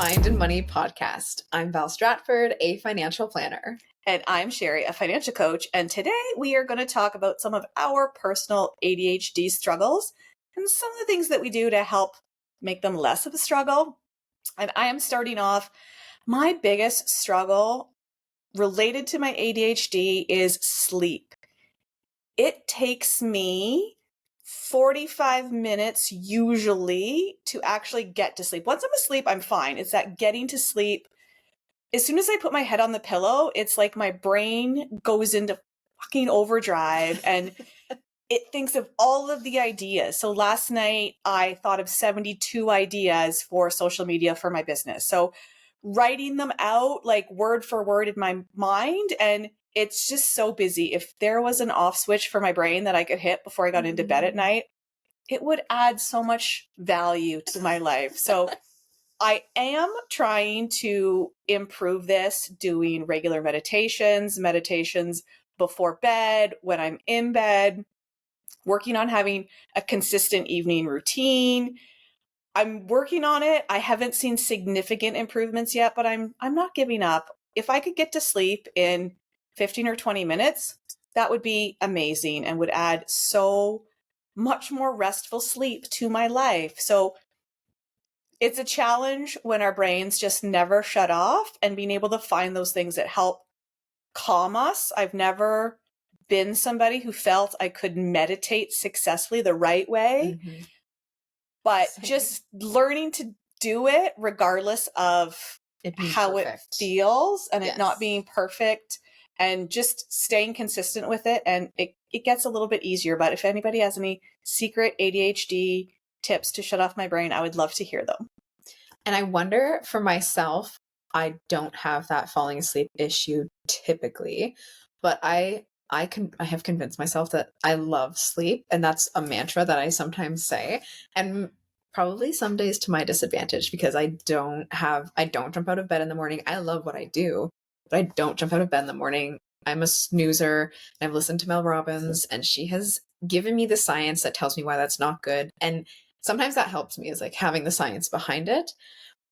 Mind and Money podcast. I'm Val Stratford, a financial planner. And I'm Sherry, a financial coach. And today we are going to talk about some of our personal ADHD struggles and some of the things that we do to help make them less of a struggle. And I am starting off, my biggest struggle related to my ADHD is sleep. It takes me 45 minutes usually to actually get to sleep. Once I'm asleep, I'm fine. It's that getting to sleep. As soon as I put my head on the pillow, it's like my brain goes into fucking overdrive and it thinks of all of the ideas. So last night I thought of 72 ideas for social media for my business. So writing them out like word for word in my mind, and it's just so busy. If there was an off switch for my brain that I could hit before I got into bed at night, it would add so much value to my life. So I am trying to improve this, doing regular meditations before bed, when I'm in bed, working on having a consistent evening routine. I'm working on it. I haven't seen significant improvements yet, but I'm not giving up. If I could get to sleep in 15 or 20 minutes, that would be amazing and would add so much more restful sleep to my life. So it's a challenge when our brains just never shut off, and being able to find those things that help calm us. I've never been somebody who felt I could meditate successfully the right way, but just learning to do it regardless of how it feels and it not being perfect, and just staying consistent with it. And it gets a little bit easier. But if anybody has any secret ADHD tips to shut off my brain, I would love to hear them. And I wonder, for myself, I don't have that falling asleep issue typically, but I have convinced myself that I love sleep, and that's a mantra that I sometimes say, and probably some days to my disadvantage, because I don't jump out of bed in the morning. I love what I do, but I don't jump out of bed in the morning. I'm a snoozer. I've listened to Mel Robbins, and she has given me the science that tells me why that's not good. And sometimes that helps me, is like having the science behind it.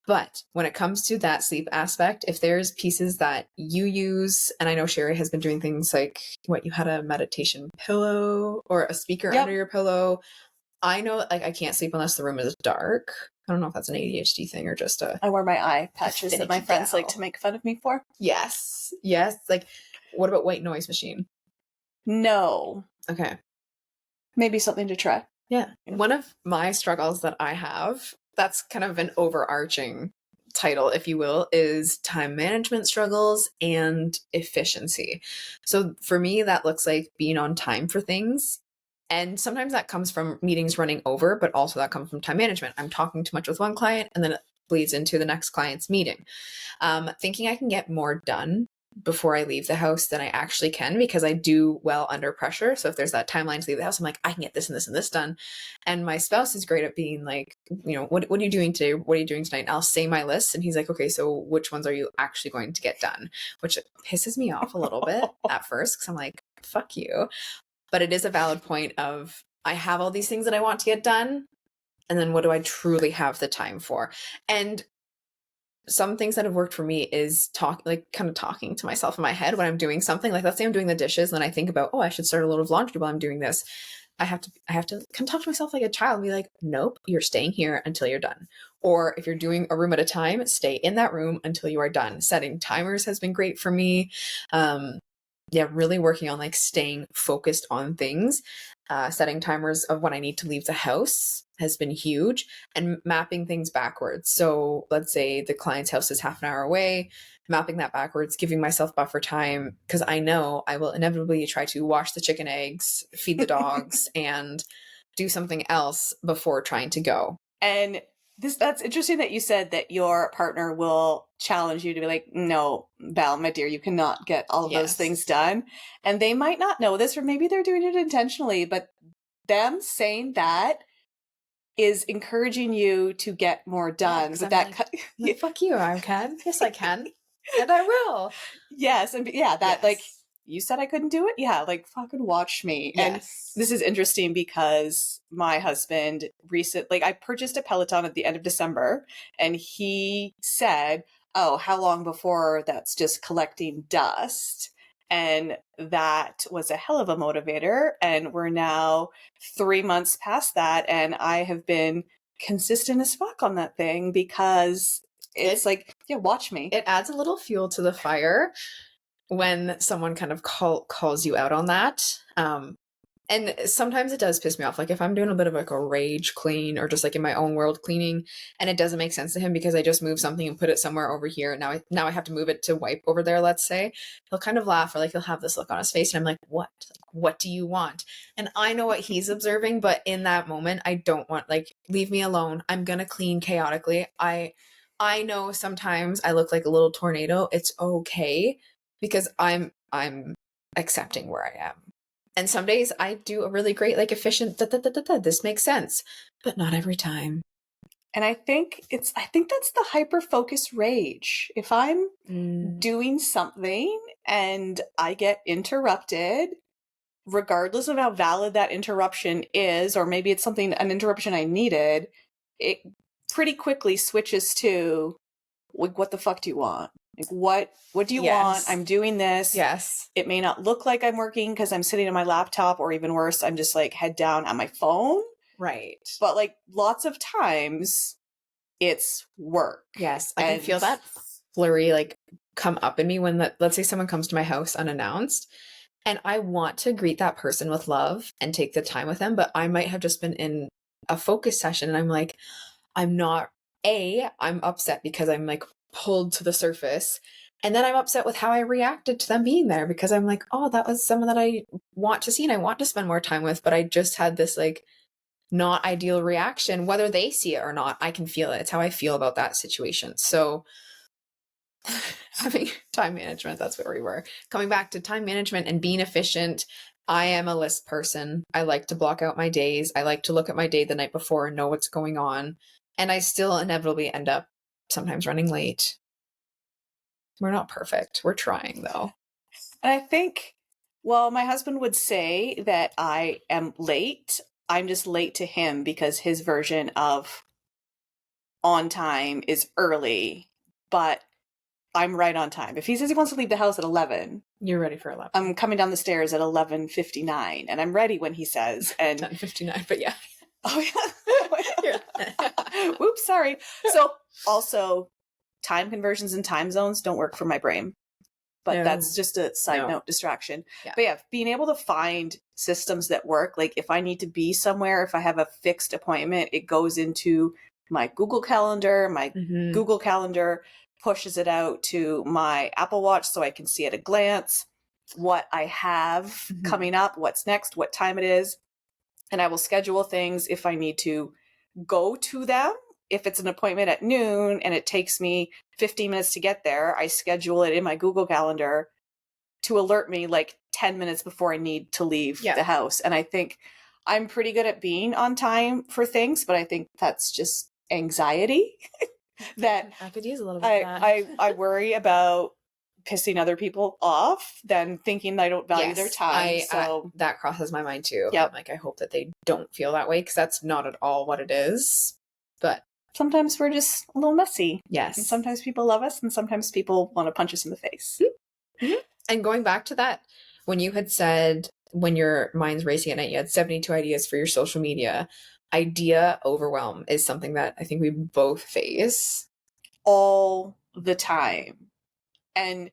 But when it comes to that sleep aspect, if there's pieces that you use, and I know Sherry has been doing things like, you had a meditation pillow or a speaker under your pillow. I know, like, I can't sleep unless the room is dark. I don't know if that's an ADHD thing or just I wear my eye patches that my friends like to make fun of me for. Yes. Like, what about white noise machine? No. Okay. Maybe something to try. Yeah. One of my struggles that I have, that's kind of an overarching title, if you will, is time management struggles and efficiency. So for me, that looks like being on time for things. And sometimes that comes from meetings running over, but also that comes from time management. I'm talking too much with one client, and then it bleeds into the next client's meeting. Thinking I can get more done before I leave the house than I actually can, because I do well under pressure. So if there's that timeline to leave the house, I'm like, I can get this and this and this done. And my spouse is great at being like, what are you doing today? What are you doing tonight? And I'll say my list, and he's like, okay, so which ones are you actually going to get done? Which pisses me off a little bit at first, because I'm like, fuck you. But it is a valid point of, I have all these things that I want to get done, and then what do I truly have the time for? And some things that have worked for me is talking to myself in my head when I'm doing something. Like, let's say I'm doing the dishes, and then I think about, I should start a load of laundry while I'm doing this. I have to kind of talk to myself like a child and be like, nope, you're staying here until you're done. Or if you're doing a room at a time, stay in that room until you are done. Setting timers has been great for me. Really working on like staying focused on things. Setting timers of when I need to leave the house has been huge, and mapping things backwards. So let's say the client's house is half an hour away, mapping that backwards, giving myself buffer time, because I know I will inevitably try to wash the chicken eggs, feed the dogs, and do something else before trying to go. And that's interesting that you said that your partner will challenge you to be like, no, Val, my dear, you cannot get all of those things done. And they might not know this, or maybe they're doing it intentionally, but them saying that is encouraging you to get more done. But that fuck you, I can. Yes, I can. And I will. Yes. And like, you said I couldn't do it? Yeah, like fucking watch me. And Yes. this is interesting because my husband like I purchased a Peloton at the end of December, and he said, "Oh, how long before that's just collecting dust?" And that was a hell of a motivator. And we're now 3 months past that, and I have been consistent as fuck on that thing because it's like, yeah, watch me. It adds a little fuel to the fire when someone kind of calls you out on that. And sometimes it does piss me off. Like if I'm doing a bit of like a rage clean or just like in my own world cleaning and it doesn't make sense to him because I just moved something and put it somewhere over here. Now I have to move it to wipe over there, let's say. He'll kind of laugh or like he'll have this look on his face and I'm like, what? Like, what do you want? And I know what he's observing, but in that moment, I don't want, like, leave me alone. I'm going to clean chaotically. I know sometimes I look like a little tornado. It's okay because I'm accepting where I am. And some days I do a really great, like efficient, this makes sense, but not every time. And I think that's the hyper focus rage. If I'm doing something and I get interrupted, regardless of how valid that interruption is, or maybe it's an interruption I needed, it pretty quickly switches to, like, what the fuck do you want? Like, what do you want? I'm doing this. Yes. It may not look like I'm working because I'm sitting on my laptop, or even worse, I'm just like head down on my phone. Right. But like lots of times it's work. Yes. I can feel that flurry like come up in me when let's say someone comes to my house unannounced and I want to greet that person with love and take the time with them, but I might have just been in a focus session and I'm like, I'm upset because I'm like pulled to the surface. And then I'm upset with how I reacted to them being there because I'm like, oh, that was someone that I want to see and I want to spend more time with. But I just had this like not ideal reaction, whether they see it or not. I can feel it. It's how I feel about that situation. So having time management, that's where we were. Coming back to time management and being efficient. I am a list person. I like to block out my days. I like to look at my day the night before and know what's going on. And I still inevitably end up sometimes running late. We're not perfect. We're trying though. And I think, well, my husband would say that I am late. I'm just late to him because his version of on time is early, but I'm right on time. If he says he wants to leave the house at 11, you're ready for 11. I'm coming down the stairs at 11:59 and I'm ready when he says. And 10:59, but yeah. Oh yeah. Whoops, sorry. So also time conversions and time zones don't work for my brain. But that's just a side note distraction. Yeah. But yeah, being able to find systems that work, like if I need to be somewhere, if I have a fixed appointment, it goes into my Google Calendar. My Google Calendar pushes it out to my Apple Watch so I can see at a glance what I have coming up, what's next, what time it is. And I will schedule things if I need to go to them. If it's an appointment at noon and it takes me 15 minutes to get there, I schedule it in my Google Calendar to alert me like 10 minutes before I need to leave the house. And I think I'm pretty good at being on time for things, but I think that's just anxiety that I could use a little bit of that. I worry about pissing other people off than thinking I don't value their time. So that crosses my mind too. Yep. I'm like, I hope that they don't feel that way because that's not at all what it is. But sometimes we're just a little messy. Yes. And sometimes people love us and sometimes people want to punch us in the face. Mm-hmm. And going back to that, when you had said when your mind's racing at night, you had 72 ideas for your social media, idea overwhelm is something that I think we both face. All the time. And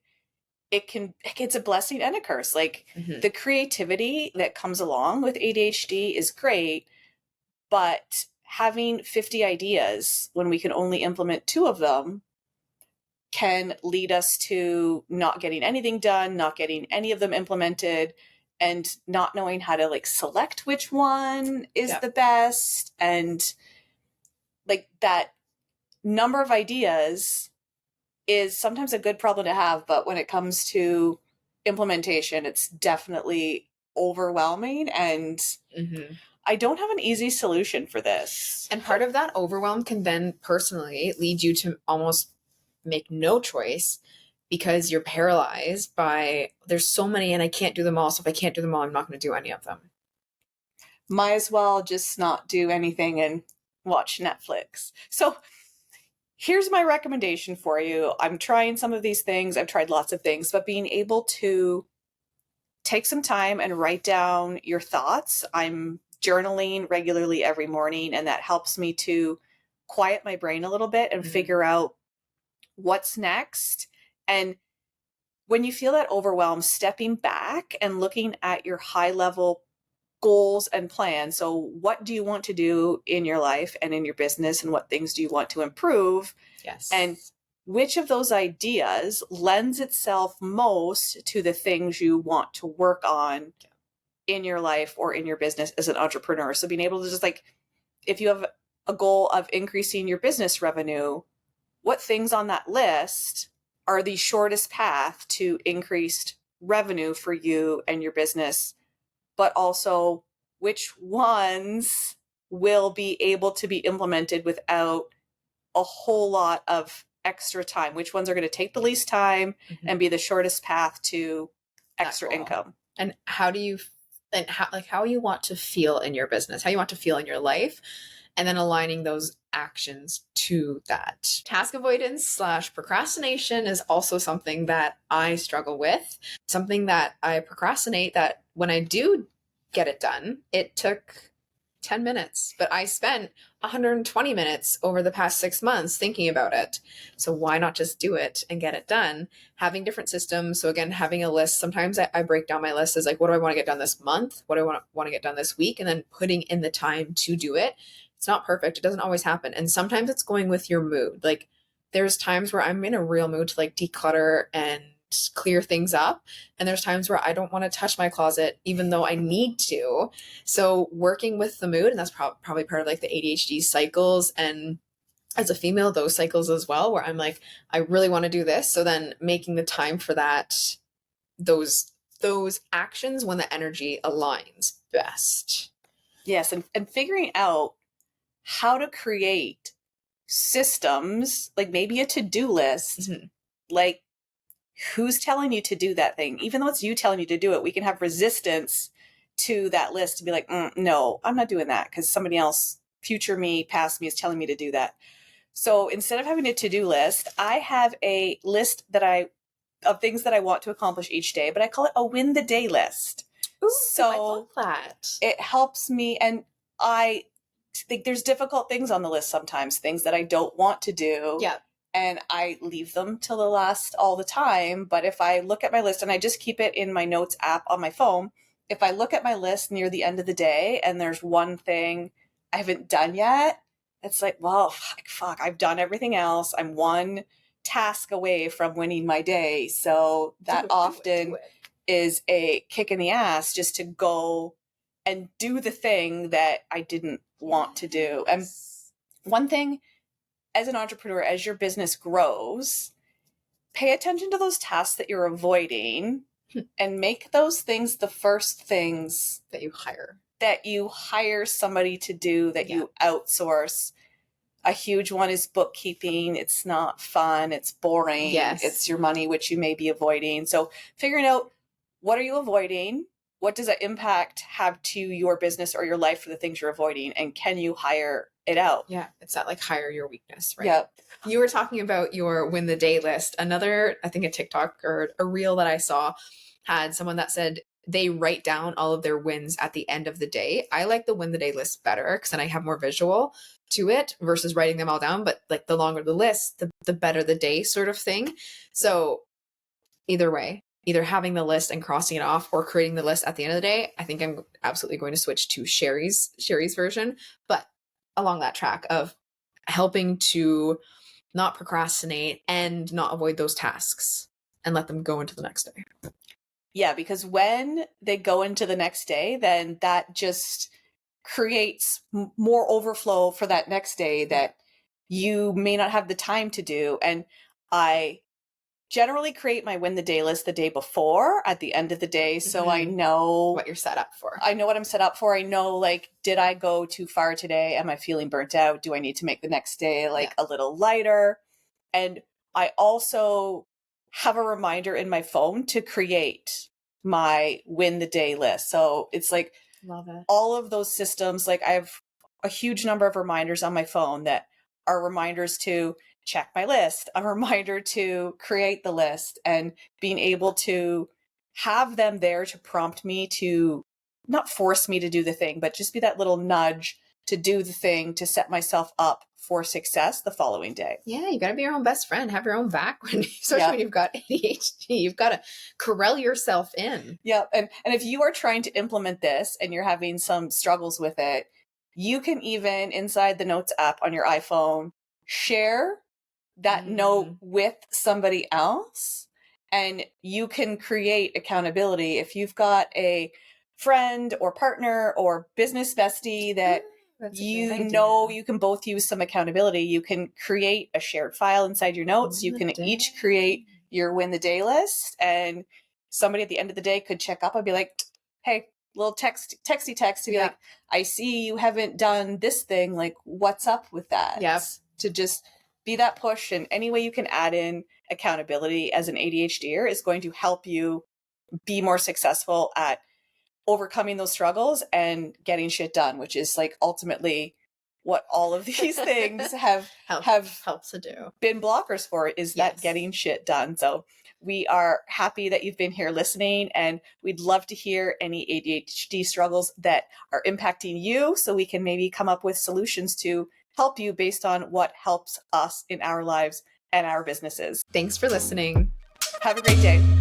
it's a blessing and a curse. Like the creativity that comes along with ADHD is great, but having 50 ideas when we can only implement 2 of them can lead us to not getting anything done, not getting any of them implemented, and not knowing how to like select which one is the best. And like that number of ideas is sometimes a good problem to have, but when it comes to implementation, it's definitely overwhelming. And I don't have an easy solution for this. And part of that overwhelm can then personally lead you to almost make no choice because you're paralyzed by there's so many and I can't do them all. So if I can't do them all, I'm not going to do any of them. Might as well just not do anything and watch Netflix. So here's my recommendation for you. I'm trying some of these things. I've tried lots of things, but being able to take some time and write down your thoughts. I'm journaling regularly every morning, and that helps me to quiet my brain a little bit and figure out what's next. And when you feel that overwhelm, stepping back and looking at your high level goals and plans. So what do you want to do in your life and in your business, and what things do you want to improve? Yes. And which of those ideas lends itself most to the things you want to work on in your life or in your business as an entrepreneur? So being able to just like, if you have a goal of increasing your business revenue, what things on that list are the shortest path to increased revenue for you and your business, but also which ones will be able to be implemented without a whole lot of extra time? Which ones are going to take the least time and be the shortest path to extra income? And how do you, and how you want to feel in your business, how you want to feel in your life, and then aligning those actions to that. Task avoidance / procrastination is also something that I struggle with. Something that I procrastinate, that when I do get it done, it took 10 minutes, but I spent 120 minutes over the past 6 months thinking about it. So why not just do it and get it done? Having different systems. So again, having a list. Sometimes I break down my list as like, what do I want to get done this month? What do I want to get done this week? And then putting in the time to do it. It's not perfect. It doesn't always happen. And sometimes it's going with your mood. Like there's times where I'm in a real mood to like declutter and clear things up. And there's times where I don't want to touch my closet, even though I need to. So working with the mood, and that's probably part of like the ADHD cycles. And as a female, those cycles as well, where I'm like, I really want to do this. So then making the time for that, those actions when the energy aligns best. Yes. And figuring out how to create systems, like maybe a to-do list, like who's telling you to do that thing? Even though it's you telling you to do it, we can have resistance to that list to be like, no, I'm not doing that because somebody else, future me, past me, is telling me to do that. So instead of having a to-do list, I have a list of things that I want to accomplish each day, but I call it a win the day list. Ooh, so I love that. It helps me, and I think there's difficult things on the list sometimes, things that I don't want to do. Yeah. And I leave them till the last all the time. But if I look at my list, and I just keep it in my notes app on my phone, if I look at my list near the end of the day and there's one thing I haven't done yet, it's like, well, fuck, I've done everything else. I'm one task away from winning my day. So that often is a kick in the ass just to go and do the thing that I didn't want to do. And one thing, as an entrepreneur, as your business grows, pay attention to those tasks that you're avoiding and make those things the first things that you hire. That you hire somebody to do, that you outsource. A huge one is bookkeeping. It's not fun. It's boring. Yes. It's your money, which you may be avoiding. So figuring out, what are you avoiding? What does that impact have to your business or your life for the things you're avoiding? And can you hire it out? Yeah. It's not like hire your weakness, right? Yeah. You were talking about your win the day list. Another, I think a TikTok or a reel that I saw had someone that said they write down all of their wins at the end of the day. I like the win the day list better because then I have more visual to it versus writing them all down. But like the longer the list, the better the day sort of thing. So either way, either having the list and crossing it off or creating the list at the end of the day, I think I'm absolutely going to switch to Sherry's version. But along that track of helping to not procrastinate and not avoid those tasks and let them go into the next day. Yeah, because when they go into the next day, then that just creates more overflow for that next day that you may not have the time to do. And I generally create my win the day list the day before at the end of the day. So I know what you're set up for. I know what I'm set up for. I know, like, did I go too far today? Am I feeling burnt out? Do I need to make the next day like a little lighter? And I also have a reminder in my phone to create my win the day list. So it's like Love it. all of those systems, like I have a huge number of reminders on my phone that are reminders to check my list, a reminder to create the list, and being able to have them there to prompt me to not force me to do the thing, but just be that little nudge to do the thing to set myself up for success the following day. Yeah, you got to be your own best friend. Have your own back when, especially when you've got ADHD. You've got to corral yourself in. Yeah, and if you are trying to implement this and you're having some struggles with it, you can even inside the Notes app on your iPhone share that note with somebody else, and you can create accountability. If you've got a friend or partner or business bestie that you know you can both use some accountability, you can create a shared file inside your notes. You can each create your win the day list, and somebody at the end of the day could check up and be like, hey, little texty text to be like, I see you haven't done this thing, like what's up with that? Yep. To just be that push, and any way you can add in accountability as an ADHDer is going to help you be more successful at overcoming those struggles and getting shit done, which is like ultimately what all of these things have helps to do. Been blockers for, is that getting shit done. So we are happy that you've been here listening, and we'd love to hear any ADHD struggles that are impacting you so we can maybe come up with solutions to help you based on what helps us in our lives and our businesses. Thanks for listening. Have a great day.